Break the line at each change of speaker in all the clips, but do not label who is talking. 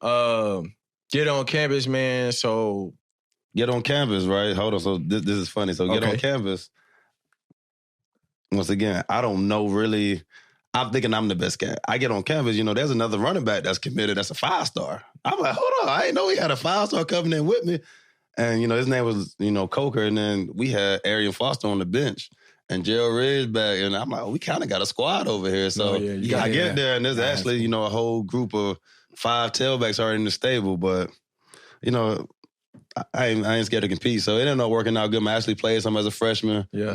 Get on campus, man. So
get on campus, right? Hold on. So this is funny. So get on campus. Once again, I don't know really. I'm thinking I'm the best guy. I get on campus, there's another running back that's committed that's a 5-star. I'm like, hold on, I didn't know he had a 5-star coming in with me. And, his name was, Coker, and then we had Arian Foster on the bench and Gerald Ridge back, and I'm like, we kind of got a squad over here. So I get there, and there's actually, a whole group of 5 tailbacks already in the stable, but, I ain't scared to compete. So it ended up working out good. I actually played some as a freshman.
Yeah.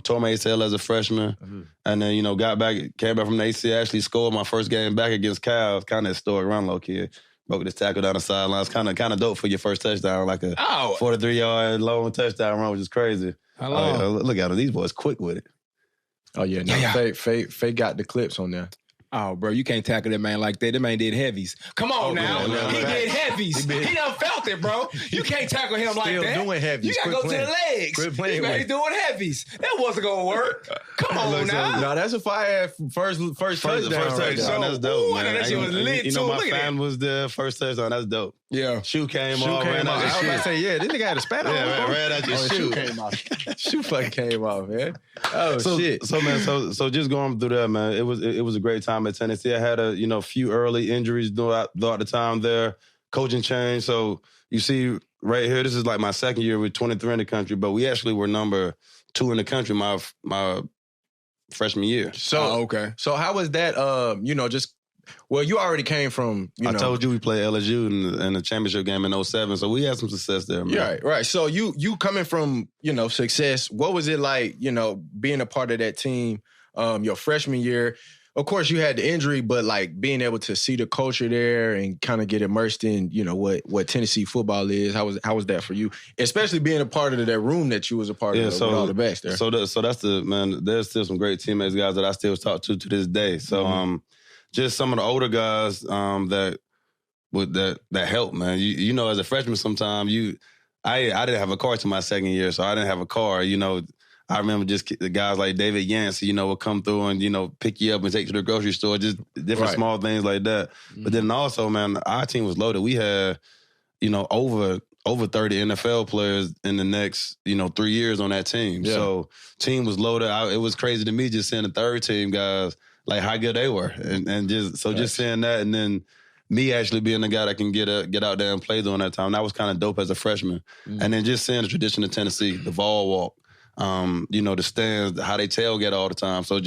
Tore my ACL as a freshman. Mm-hmm. And then, came back from the ACL, actually scored my first game back against Cal. Kind of historic run, low kid. Broke this tackle down the sidelines. Kind of dope for your first touchdown, like a 43-yard long touchdown run, which is crazy. Look at them. These boys quick with it.
Oh, yeah. No, Faye got the clips on there.
Oh, bro, you can't tackle that man like that. That man did heavies. Come on now. He did heavies. He done felt it, bro. You can't tackle him like that.
Still doing heavies.
You got to go to the legs.
Quit playing with
He's doing heavies. That wasn't going to work. Come on now.
No, that's a fire first touchdown.
That's dope, man.
That shit was lit, too.
My fan was there, first touchdown. That's dope.
Yeah.
Shoe came off.
I was about to say, this nigga had a spat on.
Yeah, ran out your shoe.
Came off. Shoe fucking came off, man. Oh, shit.
So, man, so just going through that, man, it was a great time at Tennessee. I had a few early injuries throughout the time there. Coaching change. So you see right here, this is like my second year with 23 in the country, but we actually were number 2 in the country my freshman year.
So
okay.
So how was that? You already came from.
I told you we played LSU in the championship game in 2007, so we had some success there, man.
Right. So you coming from success. What was it like? Being a part of that team, your freshman year. Of course, you had the injury, but like being able to see the culture there and kind of get immersed in, what Tennessee football is. How was that for you? Especially being a part of that room that you was a part of with all the backs there.
So that's man. There's still some great teammates, guys that I still talk to this day. So just some of the older guys that help, man. You as a freshman, sometimes I didn't have a car to my second year, so I didn't have a car. I remember just the guys like David Yancey, would come through and, pick you up and take you to the grocery store, just different small things like that. Mm-hmm. But then also, man, our team was loaded. We had, over 30 NFL players in the next, 3 years on that team. Yeah. So team was loaded. It was crazy to me just seeing the third team guys, like how good they were. And just seeing that, and then me actually being the guy that can get out there and play during that time, that was kind of dope as a freshman. Mm-hmm. And then just seeing the tradition of Tennessee, the Vol walk, the stands, how they tailgate all the time. So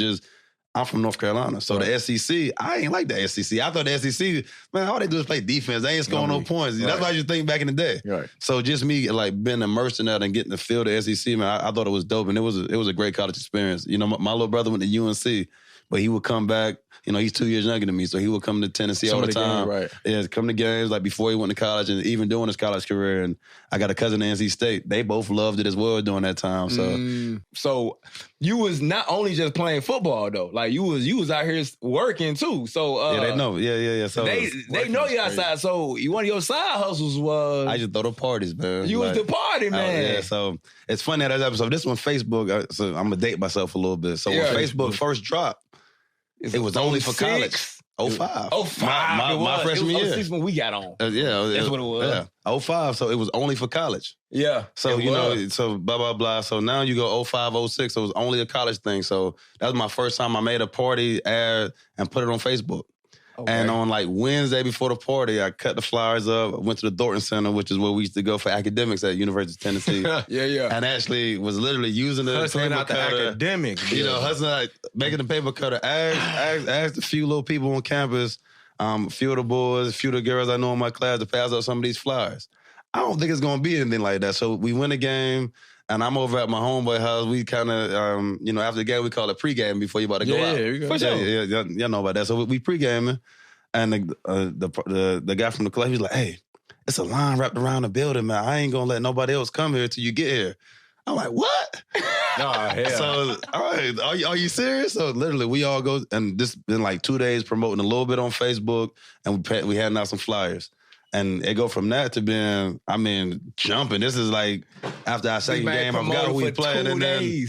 I'm from North Carolina. So the SEC, I ain't like the SEC. I thought the SEC, man, all they do is play defense. They ain't scoring no points. Right. That's what I used to think back in the day.
Right.
So just me like being immersed in that and getting to feel the SEC, man, I thought it was dope. And it was a great college experience. My little brother went to UNC, but he would come back. He's 2 years younger than me, so he would come to Tennessee all the time.
Right.
Yeah, come to games like before he went to college and even during his college career. And I got a cousin in NC State. They both loved it as well during that time.
So you was not only just playing football though, like you was out here working too. So
yeah, they know. Yeah. So
they know you outside. So one of your side hustles was
I just throw the parties, man.
You was the party man.
Yeah. So it's funny that episode. This one Facebook. So I'm gonna date myself a little bit. So when Facebook first dropped. It was only for college. 05.
05.
My freshman year.
06 when we got on.
Yeah.
That's what it was.
Yeah. 05. So it was only for college.
Yeah.
So, so blah, blah, blah. So now you go 05, 06. So it was only a college thing. So that was my first time I made a party ad and put it on Facebook. Okay. And on like Wednesday before the party, I cut the flyers up, went to the Thornton Center, which is where we used to go for academics at University of Tennessee.
Yeah.
And actually was literally using the
hustling out
cutter,
the academics.
Hustling like making the paper cutter. Asked a few little people on campus, a few of the boys, a few of the girls I know in my class to pass out some of these flyers. I don't think it's going to be anything like that. So we win a game. And I'm over at my homeboy house. We kind of, after the game, we call it pregame before you about to go out.
Yeah,
for sure.
Yeah, y'all know about that. So we pregaming, and the guy from the club, he's like, "Hey, it's a line wrapped around the building, man. I ain't gonna let nobody else come here till you get here." I'm like, "What?"
Hell.
So, all right, are you serious? So literally, we all go, and this been like 2 days promoting a little bit on Facebook, and we handing out some flyers. And it go from that to being, jumping. This is like after our second game, I forgot who we played, and then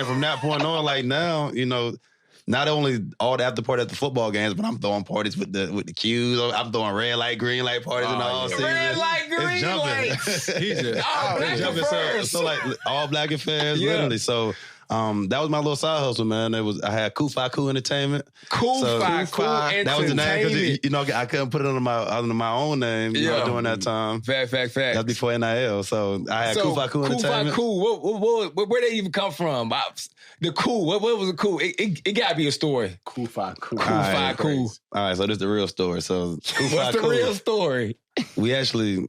from that point on, like now, not only all the after party at the football games, but I'm throwing parties with the cues. I'm throwing red light, green light parties in the all season.
Red light, green light.
He's just
all black affairs.
So like all black affairs, literally. So that was my little side hustle, man. I had Cool Entertainment.
Cool Entertainment.
That was the name because you know I couldn't put it under my own name during that time.
Fact.
That's before NIL. So I had Cool Entertainment.
Cool. Where they even come from? The cool. What was the cool? It got to be a story.
Cool.
Cool. All
right, so this is the real story. So
what's the real story?
We actually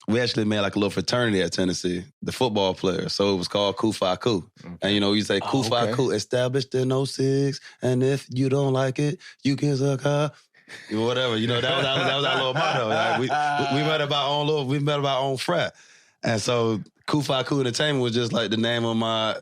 made like a little fraternity at Tennessee, the football players. So it was called Cool. And, you know, you say Cool, established in 06. And if you don't like it, you can suck up. Whatever. You know, that was our little motto. Like, we met about our own frat. And so Cool Entertainment was just like the name of my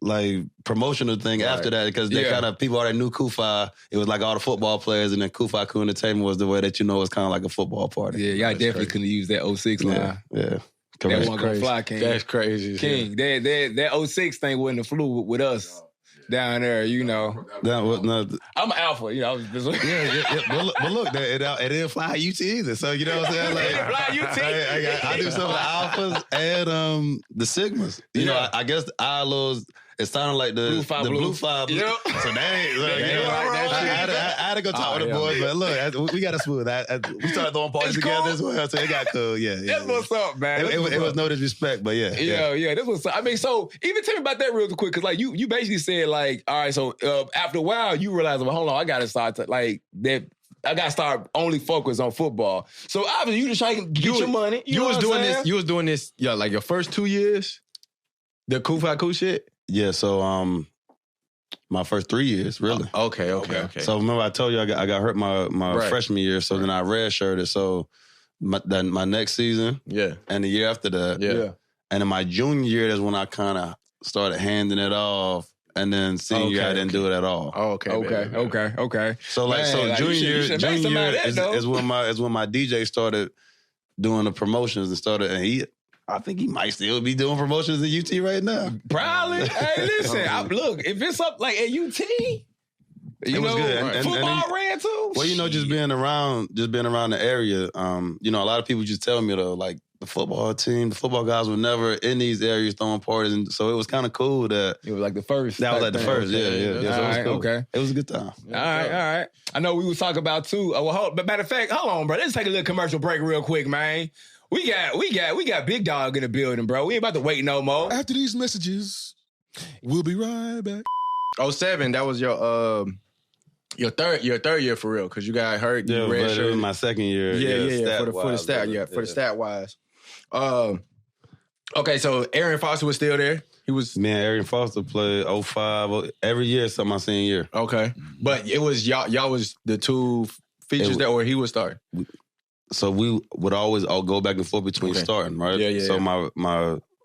like promotional thing after that because they kind of people already knew Kufa. It was like all the football players, and then Kufa Entertainment was the way that you know it's kind of like a football party.
Yeah, y'all definitely couldn't use that 06 line.
Yeah.
That wasn't gonna fly, King.
That's crazy.
King, that 06 thing wouldn't have flew with us down there, you know. I'm an alpha, you know. But
look, it didn't fly UT either. So you know what I'm saying? Like,
it didn't fly UT.
I do some of the alphas and the sigmas. You know, I guess the ILOs. It sounded like the Blue Five.
Yep.
So I had to go talk with the boys, but look, we got a smooth. We started throwing parties together as well, so it got cool. Yeah.
That's what's up, man.
It was no disrespect, but yeah.
That's what's up. I mean, so even tell me about that real quick, because like you basically said like, all right, so after a while you realize, well, hold on, I got to start to like that. I got to start only focus on football. So obviously you just trying to get your money. You was
doing this, like your first 2 years, the Cool shit.
Yeah, so my first 3 years, really.
Okay.
So remember I told you I got hurt my freshman year, so then I redshirted. So my next season, and the year after that, and in my junior year, that's when I kind of started handing it off. And then senior year, I didn't do it at all.
Okay.
So junior year is when my DJ started doing the promotions and I think he might still be doing promotions at UT right now.
Probably. Hey, listen, look, if it's up like at UT, it was good. And football ran too.
Well, you know, just being around the area, you know, a lot of people just tell me though, like the football team, the football guys were never in these areas throwing parties, and so it was kind of cool that
it was like the first.
That was like the first, yeah.
So it was cool. Okay,
it was a good time.
All right. I know we was talking about too. But matter of fact, hold on, bro. Let's take a little commercial break real quick, man. We got Big Dog in the building, bro. We ain't about to wait no more.
After these messages, we'll be right back.
07, that was your third year for real, because you got hurt.
Yeah, but it was my second year.
For the stat wise. Okay, so Aaron Foster was still there. He was.
Man, Aaron Foster played 05 every year except my senior year.
Okay, but it was y'all was the two features or he was starting.
So we would always all go back and forth between starting, right? So my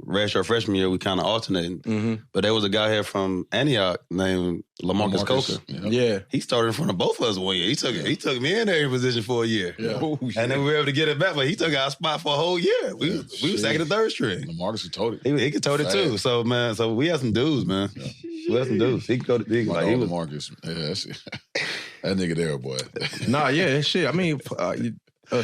redshirt freshman year, we kind of alternated. Mm-hmm. But there was a guy here from Antioch named LaMarcus Coker.
Yeah.
He started in front of both of us 1 year. He took me in there in position for a year.
Yeah.
And then we were able to get it back, but he took our spot for a whole year. We was second and third string.
LaMarcus could tote it.
He could tote it too. So, man, we had some dudes, man. We had some dudes. He could go to
LaMarcus. Yeah, that nigga there, boy.
Nah, yeah, shit. I mean,
we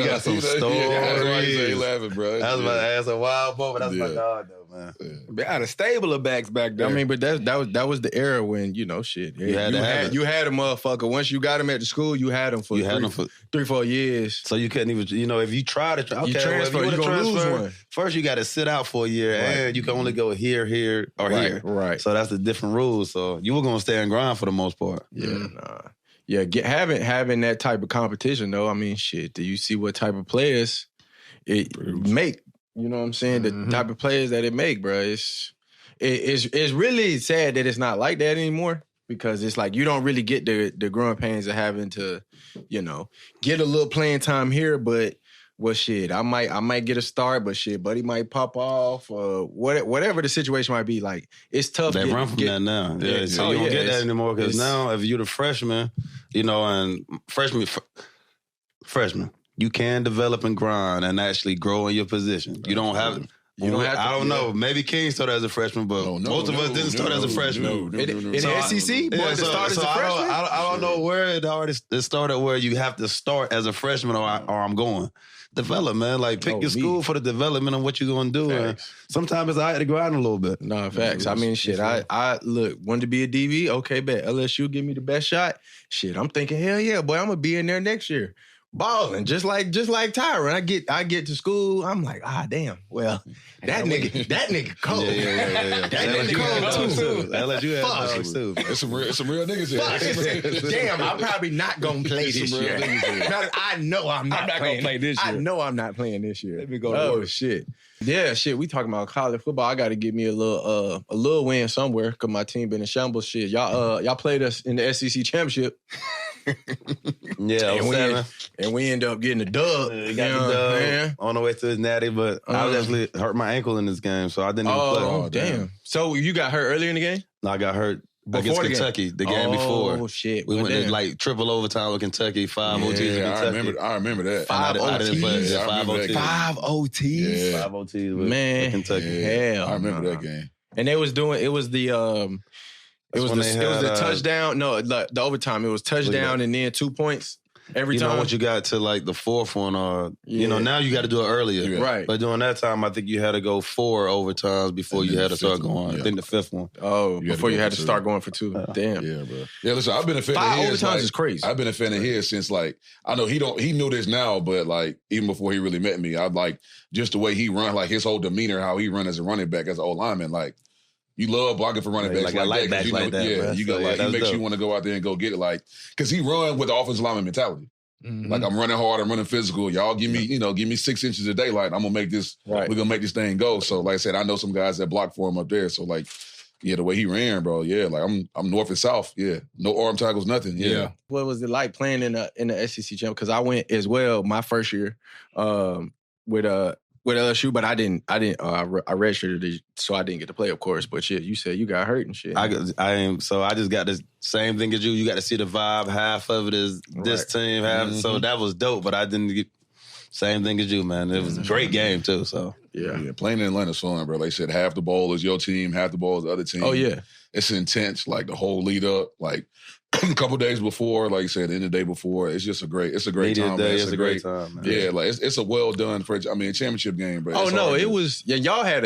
got some stories.
He laughing, bro.
I was about to ask a wild moment. That's my dog, though, man.
They had a stable of backs back there.
I mean, but that was the era when, you know, shit. You had a motherfucker. Once you got him at the school, you had him for 3-4 years.
So you couldn't even, you know, if you try to
you transfer, you're going to lose one.
First, you got to sit out for a year, and you can only go here, or here.
Right.
So that's the different rules. So you were going to stay and grind for the most part.
Yeah, Yeah, having that type of competition, though, I mean, shit, do you see what type of players it make? You know what I'm saying? The type of players that it make, bro. It's really sad that it's not like that anymore, because it's like you don't really get the growing pains of having to, you know, get a little playing time here, but well, shit, I might get a start, but shit, buddy might pop off, or whatever the situation might be. Like, it's tough.
They run from that now. Yeah, so you don't get that anymore, because now if you're the freshman, you know, and freshman, you can develop and grind and actually grow in your position. You don't have.
You don't have to.
I don't know. Maybe King started as a freshman, but most of us didn't start as a freshman.
In the SEC, boy, to start as a freshman?
I don't know where it started where you have to start as a freshman or I'm going. Develop, man. Like, pick your school for the development of what you're going to do. And sometimes I had to grind a little bit.
No, facts. I mean, shit, I look, wanted to be a DB. Okay, bet. LSU give me the best shot. Shit, I'm thinking, hell yeah, boy, I'm going to be in there next year. Balling, just like Tyron. I get to school, I'm like, damn. Well, that nigga cold.
Yeah.
That nigga cold too.
LSU had dogs too.
There's some real niggas here.
Damn, I'm probably not gonna play this year. I know I'm not gonna play this year. I know I'm not playing this year.
Let me go.
Oh shit. Yeah, shit. We talking about college football. I got to get me a little win somewhere because my team been in shambles. Shit, y'all played us in the SEC championship.
Yeah,
and we end up getting a dub.
We got the dub on the way to his natty, but I was actually hurt my ankle in this game, so I didn't even play.
Oh, damn. So you got hurt earlier in the game?
No, I got hurt against Kentucky, the game before.
Oh, shit.
We went to like triple overtime with Kentucky, 5 OTs in Kentucky.
I remember that.
5 OTs?
I didn't play. Yeah, 5 OTs.
5 OTs?
Yeah. 5 OTs with Kentucky.
Hell.
I remember that game.
And they was doing, it was the touchdown. No, the overtime. It was touchdown and then 2 points every time.
You know, once you got to like the fourth one, now you got to do it earlier.
Yeah. Right.
But during that time, I think you had to go 4 overtimes before you had to start going. I think the fifth one.
Oh, before you had to start going for 2. Damn.
Yeah, bro. Yeah, listen, I've been a fan
5
of his.
overtimes is crazy.
I've been a fan of his since like, I know he knew this now, but like even before he really met me, I like just the way he run, like his whole demeanor, how he run as a running back, as an old lineman, like. You love blocking for running backs
like that.
Yeah, you got he makes you want to go out there and go get it, like because he run with the offensive lineman mentality. Mm-hmm. Like I'm running hard, I'm running physical. Y'all give me 6 inches of daylight. I'm gonna make this. Right. We're gonna make this thing go. So like I said, I know some guys that block for him up there. So like, yeah, the way he ran, bro. Yeah, like I'm north and south. Yeah, no arm tackles, nothing. Yeah.
What was it like playing in the SEC champ? Because I went as well my first year with LSU, but I redshirted, so I didn't get to play, of course. But shit, you said you got hurt and shit.
I just got the same thing as you. You got to see the vibe. Half of it is this team, half. So that was dope. But I didn't get same thing as you, man. It was a great game too. So
yeah, playing in Atlanta's fun, bro. Like I said, half the ball is your team, half the ball is the other team.
Oh yeah,
it's intense. Like the whole lead up, like. A couple days before, like you said, in the day before, it's just a great time.
It's a great time, man.
Yeah, like it's a well done championship game. But
it was. Yeah, y'all had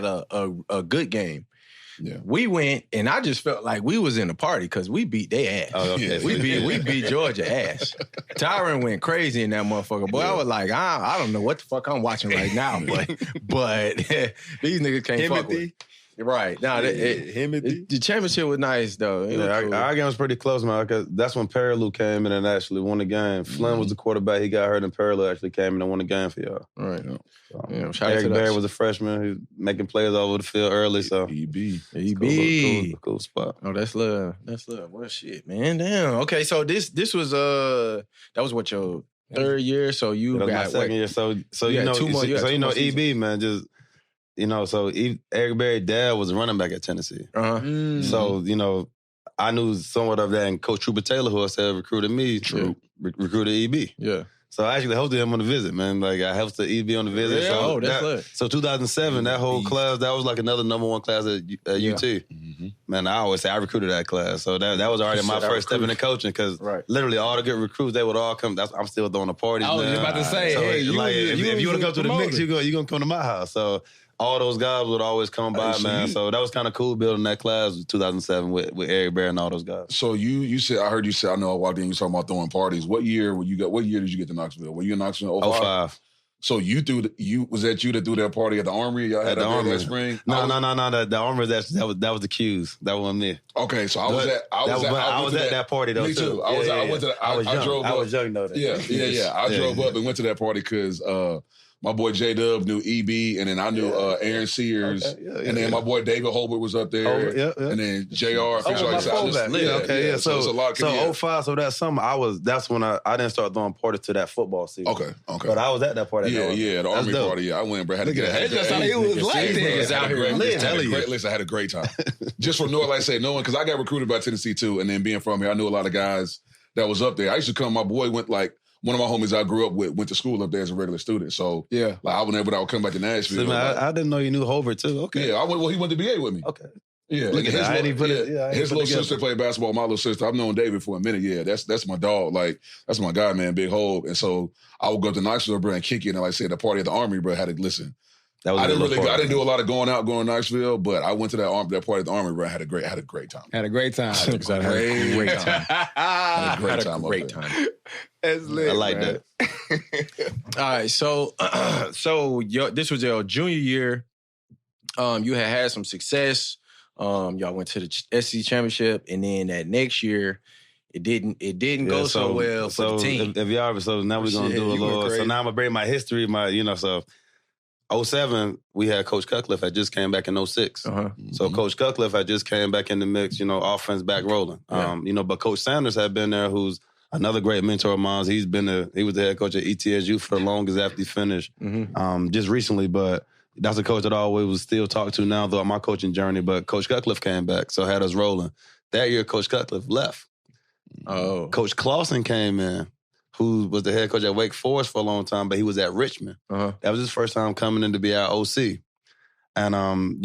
a good game.
Yeah,
we went, and I just felt like we was in a party because we beat their ass.
Oh, okay.
We beat Georgia ass. Tyron went crazy in that motherfucker. Boy, I was like, I don't know what the fuck I'm watching right now, but these niggas can't fuck with. Right. Now, the championship was nice, though.
Our game was pretty close, man, because that's when Perilou came in and actually won the game. Flynn was the quarterback. He got hurt, and Perilou actually came in and won the game for y'all.
Right.
Eric Berry was a freshman. He was making plays all over the field early, so.
EB.
Cool spot.
Oh, that's love. Well, shit, man. Damn. Okay, so this was, that was what, your third year? So you got
my second year. So you know,
2 more.
EB, man, just. So Eric Berry's dad was a running back at Tennessee. So, I knew somewhat of that. And Coach Trooper Taylor, who I said recruited me, recruited EB.
Yeah.
So I actually hosted him on the visit, man. Like, I hosted EB on the visit.
Yeah, that's lit.
So 2007, that whole class, that was like another number 1 class at UT. Mm-hmm. Man, I always say I recruited that class. So that was already my first step into coaching because literally all the good recruits, they would all come. I'm still throwing the parties now.
I was just about to say,
so if you want to come to the mix, you're going to come to my house. So all those guys would always come by, man. So that was kind of cool building that class 2007 with Eric Berry and all those guys.
So you said, I heard you say, I know I walked in, you talking about throwing parties. What year did you get to Knoxville? Were you in Knoxville in 05? So was that you that threw that party at the Armory? Y'all had that party that spring?
No. The Armory, that was the Q's. That wasn't me.
Okay, so I was at that party though. Me too. I was young though. Yeah. I drove up and went to that party because my boy J-Dub knew EB, and then I knew Aaron Sears, and then my boy David Holbert was up there, and then JR.
So it's a lot. So 05, so that summer, that's when I didn't start throwing parties to that football season.
Okay.
But I was at that party.
The Army party. Yeah, I went, bro. Had to get
just how he was like that.
I had a great time. Just for knowing, like I said, knowing, because I got recruited by Tennessee too, and then being from here, I knew a lot of guys that was up there. I used to come, my boy went like, one of my homies I grew up with went to school up there as a regular student. So like whenever I would come back to Nashville.
So, man, I didn't know you knew Hobart too. Okay.
Yeah, he went to BA with me.
Okay.
Yeah,
look at
his little sister played basketball. My little sister, I've known David for a minute. Yeah, that's my dog. Like that's my guy, man, Big Hope. And so I would go to Knoxville, bro, and kick it. And like I said, the party at the Army, bro, had to listen. I didn't do a lot of going to Knoxville, but I went to that party at the Army, bro. Had a great time.
Had a great time.
Had a great time.
That's lit.
I like that.
All right, so this was your junior year. You had some success. Y'all went to the SEC championship, and then that next year, it didn't go so well for the team.
If y'all, so now we're gonna do a little. So now I'm gonna bring my history, so 07, we had Coach Cutcliffe had just came back in 06. So Coach Cutcliffe had just came back in the mix, offense back rolling. But Coach Sanders had been there, who's another great mentor of mine. He was the head coach at ETSU for the longest after he finished, just recently, but that's a coach that I always was still talk to now throughout my coaching journey. But Coach Cutcliffe came back, so had us rolling. That year, Coach Cutcliffe left.
Oh,
Coach Clausen came in, who was the head coach at Wake Forest for a long time, but he was at Richmond. That was his first time coming in to be our OC. And,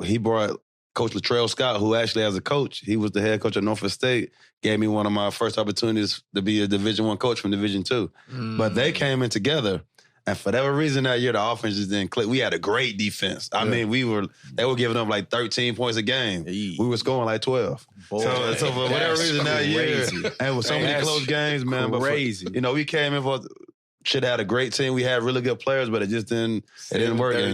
he brought Coach Latrell Scott, who actually, as a coach, he was the head coach at Norfolk State, gave me one of my first opportunities to be a Division I coach from Division II. But they came in together. And for whatever reason that year, the offense just didn't click. We had a great defense. I mean, they were giving up like 13 points a game. We were scoring like 12.
Boy,
so for whatever reason that year, and with so many close games, man.
Crazy.
But we came in for should have had a great team. We had really good players, but it just didn't work.
I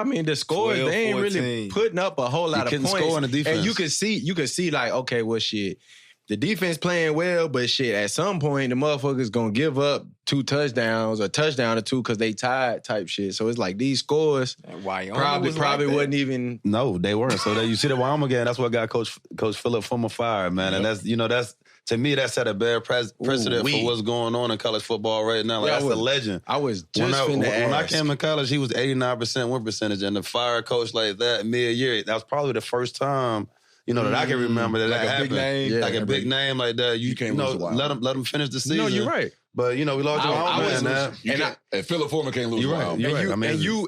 mean the scores, 12, they ain't 14. Really putting up a whole lot of points.
Score in the defense.
And you can see like, okay, well shit. The defense playing well, but shit, at some point, the motherfuckers gonna give up 2 touchdowns, a touchdown or 2 because they tied type shit. So it's like these scores probably wasn't even.
No, they weren't. So you see the Wyoming game, that's what got Coach Philip Fulmer fired, man. And that's to me, that set a bad precedent for what's going on in college football right now. Like, that's a legend.
I was just when
I came to college, he was 89% win percentage, and to fire a coach like that mid-year, that was probably the first time. That I can remember that
like
that happened.
Big name.
Like a big name like that. You can't let them finish the season.
No, you're right.
But we lost
and Philip Fulmer can't lose.
You're right.
And you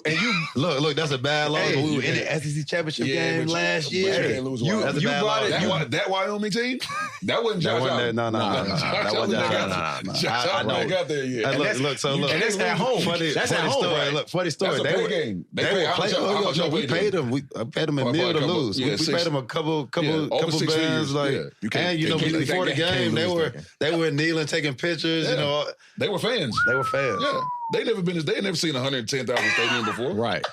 look, that's a bad loss. But we were in the SEC championship game last year.
You can't lose.
You brought it.
That Wyoming team. That wasn't Josh Allen.
No. That wasn't
Josh Allen. I got there yet.
Look.
And that's at home. That's at home.
Right? Look, funny story.
That's a pay game.
We paid them. We paid them a meal to lose. We paid them a couple bands. And before the game, they were kneeling, taking pictures.
They were fans. Yeah. They never seen 110,000 stadium before.
Right.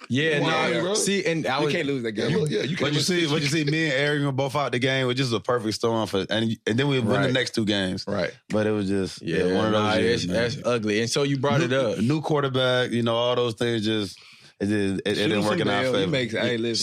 Yeah, see, and
you can't lose that game.
You can't.
You see, me and Eric were both out the game, which is a perfect storm and then we win the next 2 games.
Right.
But it was just one of those years,
that's ugly. And so you brought it up.
New quarterback, all those things it didn't work in our favor.